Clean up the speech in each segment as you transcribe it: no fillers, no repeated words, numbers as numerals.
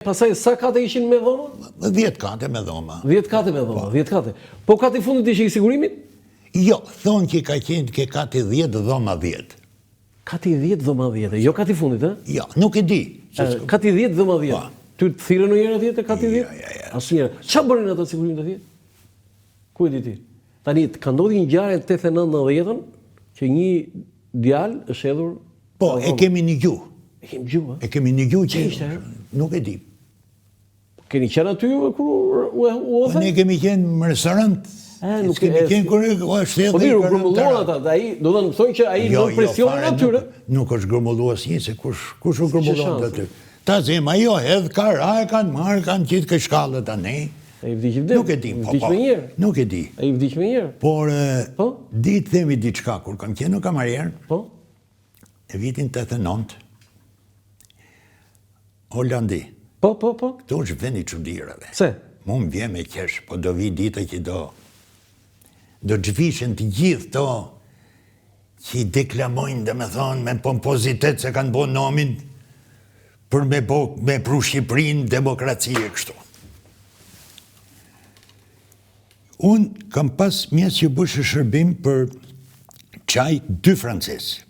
Pastaj sa kate ishin me dhoma? 10 kate me dhoma. 10 kate me dhoma, 10 kate. Po kati fundit ishte i sigurimit? Jo, thonë që ka qenë ke kati 10 dhoma 10. Kati 10 dhoma 10, jo kati fundit, e? Jo, nuk e di. Kati 10 dhoma 10. Ty të thirrën ndonjëherë atje te kati 10? Ja. Asnjëherë. Çfarë bënin ato sigurimet atje? Ku e di ti? Tani ka ndodhur një ngjarje në 89-90-ën që një djalë është hedhur. Po, e kemi një gjuhë. E kemi gjuhë, E kemi një gjuhë që ishte? nuk e di. Keni qenë aty kur u odhe? Ne kemi qenë në restorant. Nuk kemi qenë kur është Po mirë, grumbulluan ata, ai do të thonë që ai nën presionin atyre. Nuk është grumbulluar asnjë se kush u grumbulluan aty. Ta zem ajo hedh kara e kanë marrë, kanë qitë këtë shkallët tani. Ai vdiq vdes. Nuk e di, po. Nuk e di. Ai vdiq më njëherë. Por Po? ditë themi diçka kur kam qenë në kamarier, Po? e vitin 89, Hollandi. Po. Këto është vendi çuditërave. Se? Mu më vjen me qesh, po do vi dita që do zhvishen të gjithë to që i deklamojnë, dhe me thonë, me pompozitet se kanë bo nomin për me pru Shqipërinë, demokracie kështu. Unë kam pas mjesë që bëshë shërbim për qaj 2 francesë.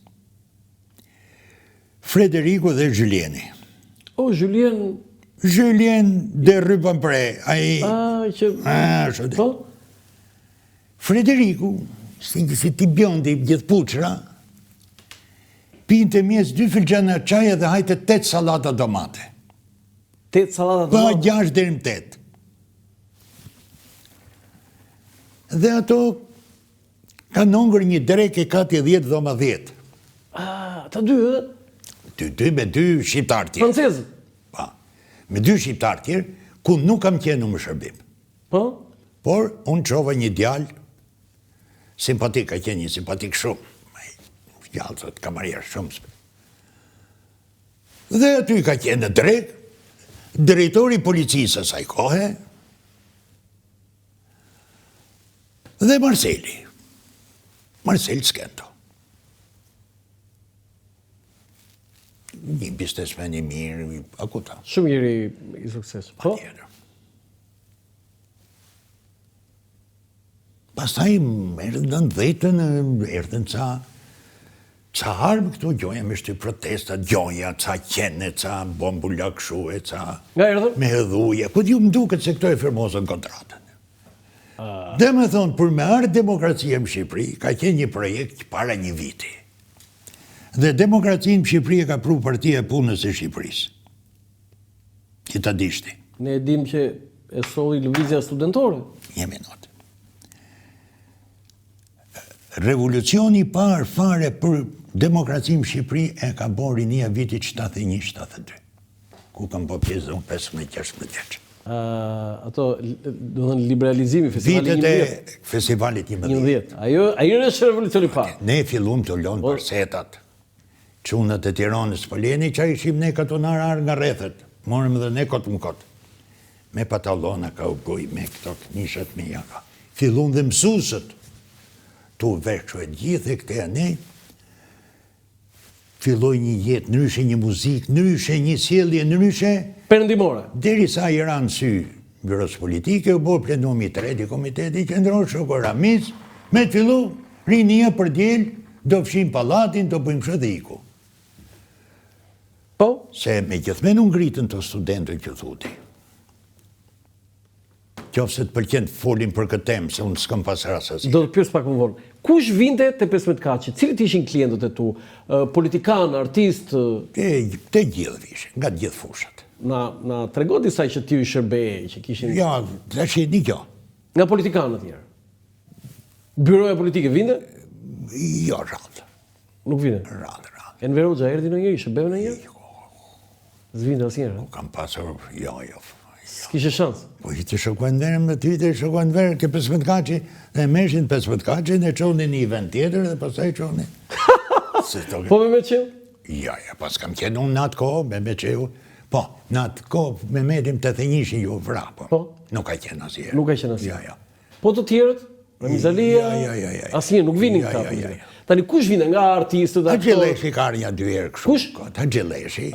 Frederico dhe Julieni. O, Julien de Rubempre, ai... që... Po? Frederico, si ti bjondi gjithë puqra, pinte mjes 2 filxana qaja dhe hajte 8 salata domate. 8 salata Pa domate? 6 deri në 8. Dhe ato kanë hongër një drek e kati 10 dhoma 10. Ta dy, edhe? Dy me 2 shqiptarë tjerë. Francezë? Pa, me 2 shqiptarë tjerë, ku nuk kam qenë më shërbim. Po? Por, unë qova një djalë, simpatik, ka qenë një simpatik shumë. Djalë, thot, kamarier shumë. Dhe aty ka qenë në drek, drejtori policisë asaj kohe, dhe Marcel Skendo. Një biznesmen i mirë, akuta. Shumë njëri i sukses. Po? Pastaj erdhën dhjetën, erdhën ca armë këtu, gjoja me shty protestat, gjoja, ca qene, ca bombulla këshue, ca... Nga erdhën? Me hedhuje. Po t'ju më duket se këto e firmosën kontratën. Dhe me thonë, për me ardhë demokracia në Shqipëri, ka qenë një projekt para një viti. Dhe demokracinë në Shqipëri e ka pru Partia e Punës e Shqipërisë. Që ta dishti. Ne dim që e solli lëvizja studentore. Një minutë. Revolucioni parë fare për demokracinë në Shqipëri e ka bo rinia vitit 71-72. Ku kam bo pjesë dhe unë 15-16 vjeç. Ato, do thënë liberalizimi, festivali 11. Vitet e festivalit 11. Ajo është revolucioni parë. Ne fillum të lonë përsetat. Qunët e Tiranës pëlleni që ishim ne katonar arë nga rrethet. Morëm dhe ne kotë më kotë. Me patallona ka u goj, me këto kënishat me jaka. Fillum dhe mësusët. Tu veçu e gjithë e këte ne. Filloj një jetë, nëryshe një muzikë, nëryshe një sjellje, nëryshe... Perëndimore. Deri sa i ranë sy byrës politike, u bo plenumi 3 komiteti qendror Shokor Ramiz, me të fillu rinia për djelë, do fshim palatin, do bëjmë shëdhiku. Po? Se me gjithmen unë ngritën të studentët që thuti. Qofse të pëlqen folim për këtë temë, se unë s'kam pas rasasi. Do të pyes pak më vonë. Kush vinte te 15 kaçi? Cilit ishin klientët e tu? Politikanë, artistë? Te gjithë vishin, nga gjithë fushat. Na trego disa që ti u shërbeje, që kishin... Ja, tash e di kjo. Nga politikanët tjerë? Byroja politike vinte? Jo, rradë. Nuk vinte? Rradë. Enver Hoxha erdhi ndonjëherë, shërbeve ndonjëherë? S'vinte asnjëherë? Kam pasur, jo. S'kishe shans? Po i të shokojnë verë me ty, të shokojnë verë, ke 15 kaçi, dhe meshin 15 kaçi, dhe qonin një event tjetër, dhe pasaj qonin. Po me Meqeu? Ja, pas kam qenë unë në atë kohë, me Meqeu. Po, në atë kohë, me medim të thënjishin ju vra, po. Nuk ka qenë asjerë. Nuk ka qenë asjerë. Ja. Po të tjerët? Ramiz Alia, asnjë nuk vinin këta. Tani kush vjen nga artistët ato? Axhilleshi ka një 2 herë kështu. Kush? Axhilleshi.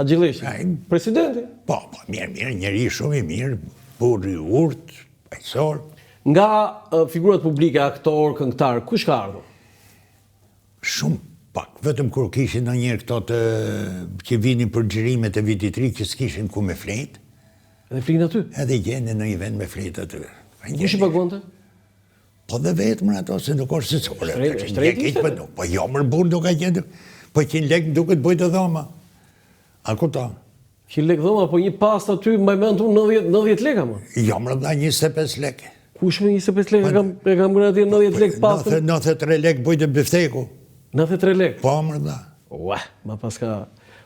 Presidenti. Po, mirë, njeri shumë i mirë, burri i urtë, paqësor. Nga figurat publike, aktor, këngëtar, kush ka ardhur? Shumë pak, vetëm kur kishin ndonjëherë këto që vinin për xhirimet e vitit ri që s'kishin ku me flet. Edhe flinë aty? Edhe gjenë në një vend me flet aty. Kush i paguante? Po dhe vetëm ato se nuk është sëcore. Shtreti? Po jo mërë burë nuk ka gjenë. Po 100 lekë duket bëjtë dhoma. A kuta? 100 lekë dhoma, po një pasta aty mbaj mend unë 90 lekë më. Jo mërë dha 25 lekë. Kush me 25 lekë e kam bërë atje 90 lekë pasta? 93 lekë bëjtë bifteku. 93 lekë? Po mërë dha. Ua, ma paska.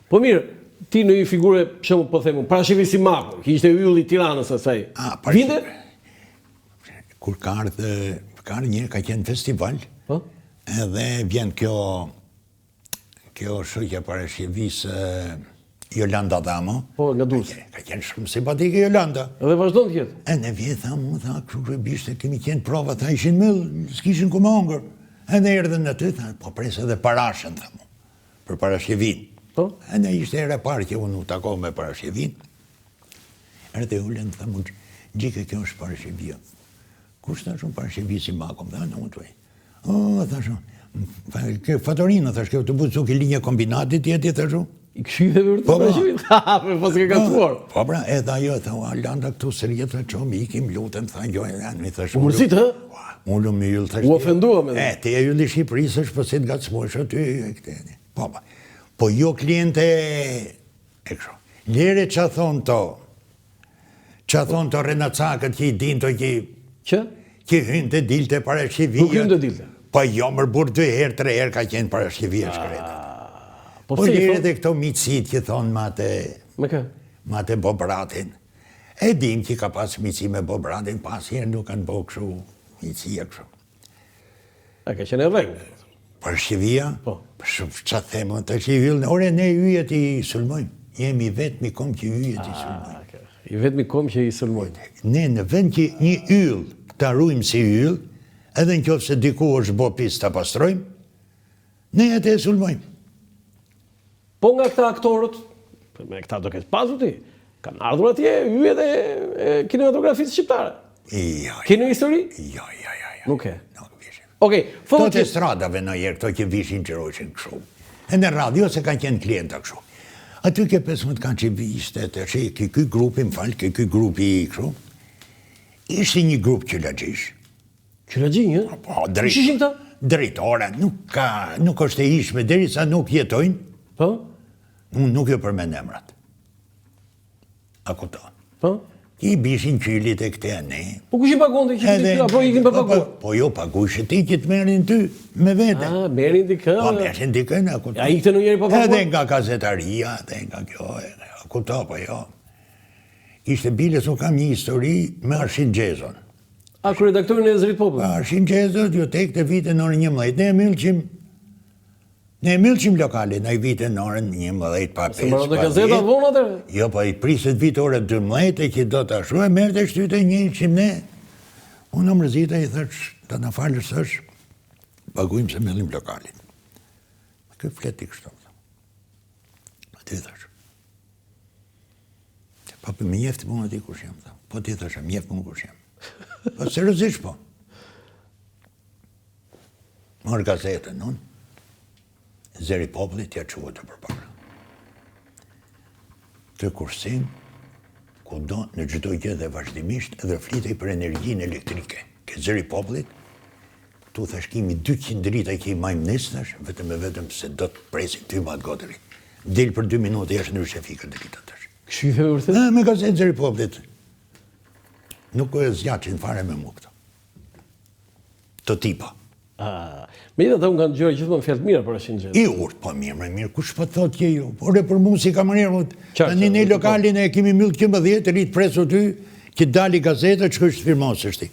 Po mirë, ti në një figure, shumë po themu, parashivi si Maku, që ishte ylli Tiranës asaj. Vinde? Kur ka një ka qenë festival, edhe vjen kjo shëqja parashqivis Jolanda Dhamo. Po, nga Durrësi. Ka qenë shumë simpatike Jolanda. Edhe vazhdon të jetë. E në vjetë, tha, kështu bishte, kemi qenë prova, tha, ishin mëllë, s'kishin ku më hongër. Edhe erdhen në ty, tha, po presë edhe parashën, tha mu, për parashqivin. Edhe ishte ere parë që unë u takov me parashqivin. Erdhe ullen, tha, mu, gjike kjo është parashqivia. Kush tha shumë parashqivi si Makom, tha, në më të vej. O, tha shumë, Fatorina, tha shkjo të butë suki linje kombinatit jeti, tha shumë. I këshyve vërë të parashqivit? Ha, pas ke katuar. Po, pra, edhe ajo, tha, Alanda këtu sërjet, tha, qomi, ikim, lutem, tha, gjojnë, janë, tha shumë. U mërzit, hë? Ullum me yllë, tha u ofendua me dhe. Te e yllë i Shqipërisë është pësit nga të smojsh aty, po jo kliente e kësho. Lere që thonë të Renacakët që i din të që hynë të dilte parashqivia. Nuk hynë të dilte? Po jo mërë burë 2 herë, 3 herë ka qenë parashqivia shkreta. Po lere dhe këto mitësit që thonë mate Bobratin. E dim që ka pas mitësi me Bobratin, pas herë nuk kanë bo këshu mitësia këshu. A ka qenë e rregull? Parashqivia? Po. Qa themë, të që i hyllë, ore ne yjet i sulmojmë. Jemi vetë mi kom që yjet i sulmojmë. I vetë mi kom që i sulmojmë. Ne në vend që një yllë të arrujmë si yllë, edhe në qofë se diku është bo pisë të pastrojmë, ne jetë e sulmojmë. Po nga këta aktorët, me këta do këtë pasu ti, kanë ardhur atje yjet e kinematografisë shqiptare. Keni histori? Jo. Nuk e. Okej, këto të stradave në jerë, këto që vishin që rojshin këshu. E në radio se kanë qenë klienta këshu. Aty ke 15 kanë që vishte, të që këj grupi, më falë, këj grupi këshu, ishte një grup qylagjish. Qylagjinj, e? Po, Ishin këta? Drejtore, nuk është e ishme, deri sa nuk jetojnë, po? Unë nuk jo përmend emrat. A kuto? Po? I bishin qylit e këte e ne. Po kush i pagonte që ti këta, po i kim pa paguar? Po jo, pagushë ti që të merin ty, me vete. A, merin t'i kë? Po, merin t'i kë, a kuto. A i këte në njeri pa paguar? Edhe nga gazetaria, edhe nga kjo, a kuto, po jo. Ishte biles, u kam një histori me Arshin Gjezon. A, kër redaktorin e Zërit Popull? Arshin Gjezon, jo tek të vite në orën 11. Ne e milqim lokalin, a i vite në orën 11, pa 5, Se mërë të gazeta vonë atër? Jo, pa i priset vite orën 12, që do të ashtu, e mërë të shtyte një qim ne. Unë në mërzita i thësh, të në falës është, pagujmë se millim lokalin. Këtë fleti kështu. Pa ti thësh. Pa për më njeftë më në ti kush jam, po ti thësh, më njeftë më kush jam. Po seriozisht po. Marë gazetën, unë. Zëri Popullit ja quhet të përpara. Të kursim, ku do në çdo gjë dhe vazhdimisht edhe flitej për energjinë elektrike. Ke Zëri Popullit, tu thash kimi 200 drita që i majmë nesër, vetëm se do të presin ty ma të gotëri. Del për 2 minutë jashtë ndryshe fikën drita tash. Këshyve vërtet? Me gazetë Zëri Popullit. Nuk e zgjatësin fare me mu këto. Të tipa. Me i dhe të unë kanë gjërë gjithmonë fjallë mira për Arshin Gjezon. I urtë, po mirë, kush po thot që ju? Ore për mu si kamarierë, tani ne lokalin e kemi myllë 15, rritë presu ty, që dali gazetë, që është firmosë është ti.